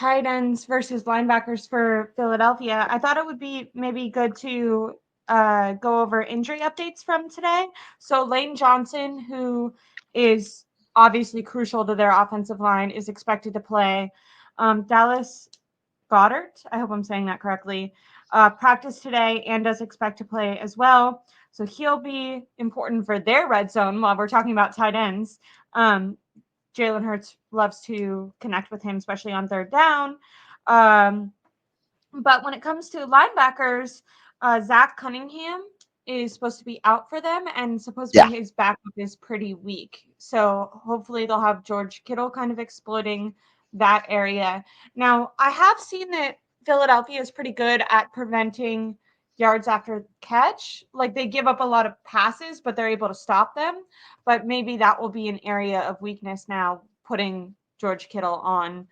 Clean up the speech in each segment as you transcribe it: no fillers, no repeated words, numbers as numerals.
tight ends versus linebackers for Philadelphia, I thought it would be maybe good to go over injury updates from today. So Lane Johnson, who is obviously crucial to their offensive line, is expected to play. Dallas Goddard, I hope I'm saying that correctly, practiced today and does expect to play as well. So he'll be important for their red zone while we're talking about tight ends. Jalen Hurts loves to connect with him, especially on third down. Um, but when it comes to linebackers, Zach Cunningham is supposed to be out for them, and supposedly Yeah. his backup is pretty weak. So hopefully they'll have George Kittle kind of exploiting that area. Now, I have seen that Philadelphia is pretty good at preventing yards after catch. Like they give up a lot of passes, but they're able to stop them. But maybe that will be an area of weakness now, putting George Kittle on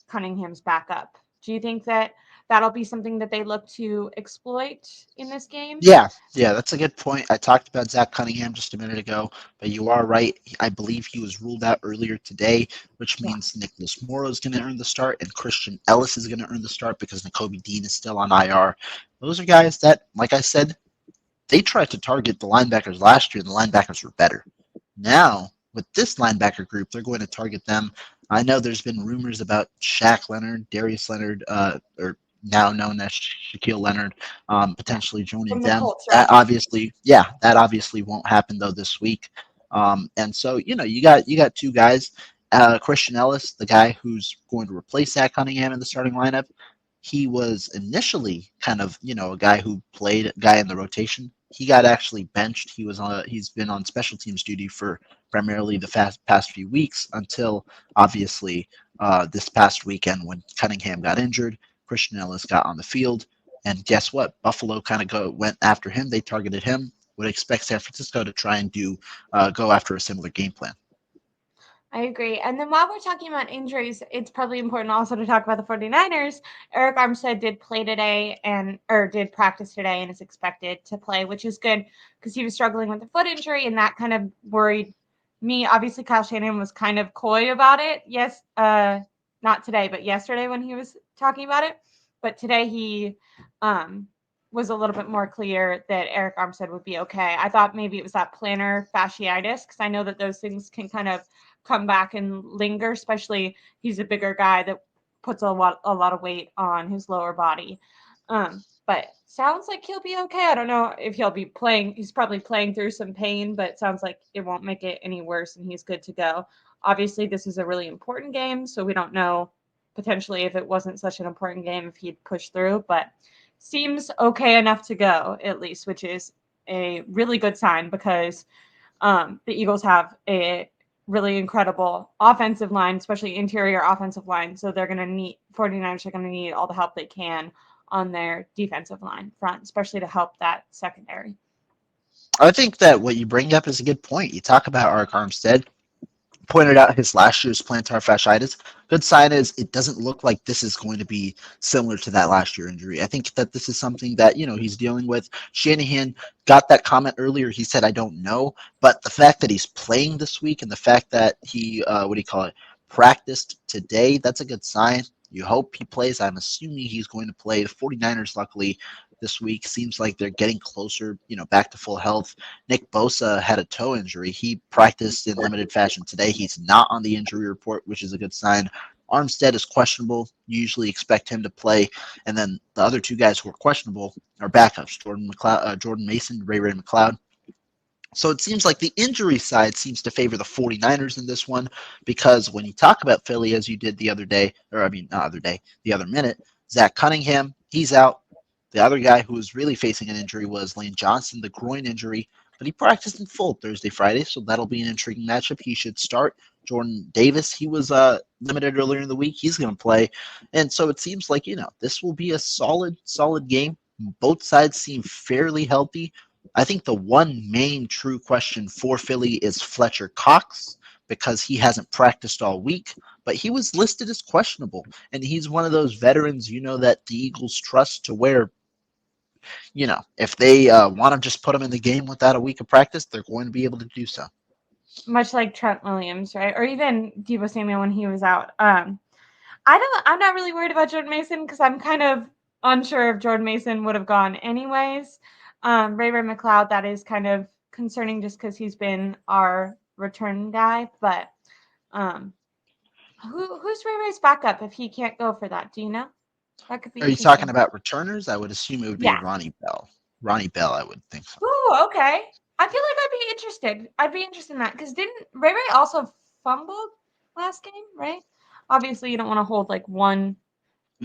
Cunningham's backup. Do you think that that'll be something that they look to exploit in this game? Yeah, that's a good point. I talked about Zach Cunningham just a minute ago, but you are right. I believe he was ruled out earlier today, which Yeah. means Nicholas Morrow is going to earn the start and Christian Ellis is going to earn the start because Nakobe Dean is still on IR. Those are guys that, like I said, they tried to target the linebackers last year, and the linebackers were better. Now, with this linebacker group, they're going to target them. I know there's been rumors about Shaq Leonard, Darius Leonard, or now known as Shaquille Leonard, Yeah. potentially joining From the them. Colts, right? That obviously won't happen though this week. And so you got two guys, Christian Ellis, the guy who's going to replace Zach Cunningham in the starting lineup. He was initially kind of a guy who played a guy in the rotation. He got actually benched. He's been on special teams duty for primarily the past few weeks until obviously this past weekend when Cunningham got injured. Christian Ellis got on the field, and guess what? Buffalo kind of went after him. They targeted him. Would expect San Francisco to try and go after a similar game plan. I agree. And then while we're talking about injuries, it's probably important also to talk about the 49ers. Eric Armstead did play today or did practice today and is expected to play, which is good because he was struggling with a foot injury and that kind of worried me. Obviously, Kyle Shanahan was kind of coy about it. Yes, not today, but yesterday when he was talking about it. But today he was a little bit more clear that Eric Armstead would be okay. I thought maybe it was that plantar fasciitis because I know that those things can kind of come back and linger, especially he's a bigger guy that puts a lot of weight on his lower body. But sounds like he'll be okay. I don't know if he'll be playing. He's probably playing through some pain, but it sounds like it won't make it any worse and he's good to go. Obviously, this is a really important game, so we don't know potentially if it wasn't such an important game if he'd push through, but seems okay enough to go at least, which is a really good sign because the Eagles have a really incredible offensive line, especially interior offensive line. So they're going to need 49ers are going to need all the help they can on their defensive line front, especially to help that secondary. I think that what you bring up is a good point. You talk about Arik Armstead, pointed out his last year's plantar fasciitis. Good sign is it doesn't look like this is going to be similar to that last year injury. I think that this is something that he's dealing with. Shanahan got that comment earlier. He said, "I don't know," but the fact that he's playing this week and the fact that he what do you call it practiced today, that's a good sign. You hope he plays. I'm assuming he's going to play. The 49ers, luckily, this week seems like they're getting closer, back to full health. Nick Bosa had a toe injury. He practiced in limited fashion today. He's not on the injury report, which is a good sign. Armstead is questionable. You usually expect him to play. And then the other two guys who are questionable are backups, Jordan Mason, Ray McLeod. So it seems like the injury side seems to favor the 49ers in this one because when you talk about Philly, as you did the other day, or I mean, not other day, the other minute, Zach Cunningham, he's out. The other guy who was really facing an injury was Lane Johnson, the groin injury, but he practiced in full Thursday, Friday, so that'll be an intriguing matchup. He should start. Jordan Davis, he was limited earlier in the week. He's going to play. And so it seems like, this will be a solid game. Both sides seem fairly healthy. I think the one main true question for Philly is Fletcher Cox because he hasn't practiced all week, but he was listed as questionable. And he's one of those veterans, that the Eagles trust to where, if they want to just put him in the game without a week of practice, they're going to be able to do so. Much like Trent Williams, right? Or even Deebo Samuel when he was out. I'm not really worried about Jordan Mason because I'm kind of unsure if Jordan Mason would have gone anyways. Ray Ray McLeod, that is kind of concerning just because he's been our return guy. But um, who's Ray Ray's backup if he can't go for that? Do you know? That could be Are you talking interesting. about returners? I would assume it would be Yeah. Ronnie Bell. Ronnie Bell, I would think so. Ooh, okay. I feel like I'd be interested. I'd be interested in that because didn't Ray Ray also fumbled last game, right? Obviously, you don't want to hold like Mhm.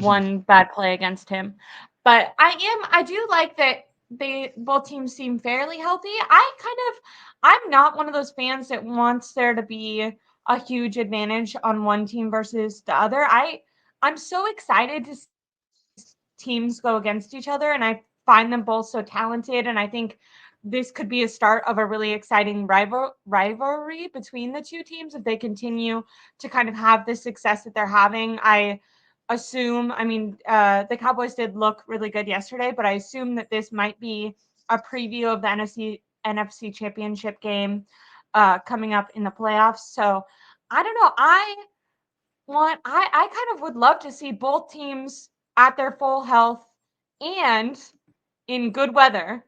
one bad play against him. But I do like that they both teams seem fairly healthy. I'm not one of those fans that wants there to be a huge advantage on one team versus the other. I'm so excited to see teams go against each other, and I find them both so talented, and I think this could be a start of a really exciting rivalry between the two teams if they continue to kind of have the success that they're having. The Cowboys did look really good yesterday, but I assume that this might be a preview of the NFC Championship game coming up in the playoffs. So I don't know. I kind of would love to see both teams at their full health and in good weather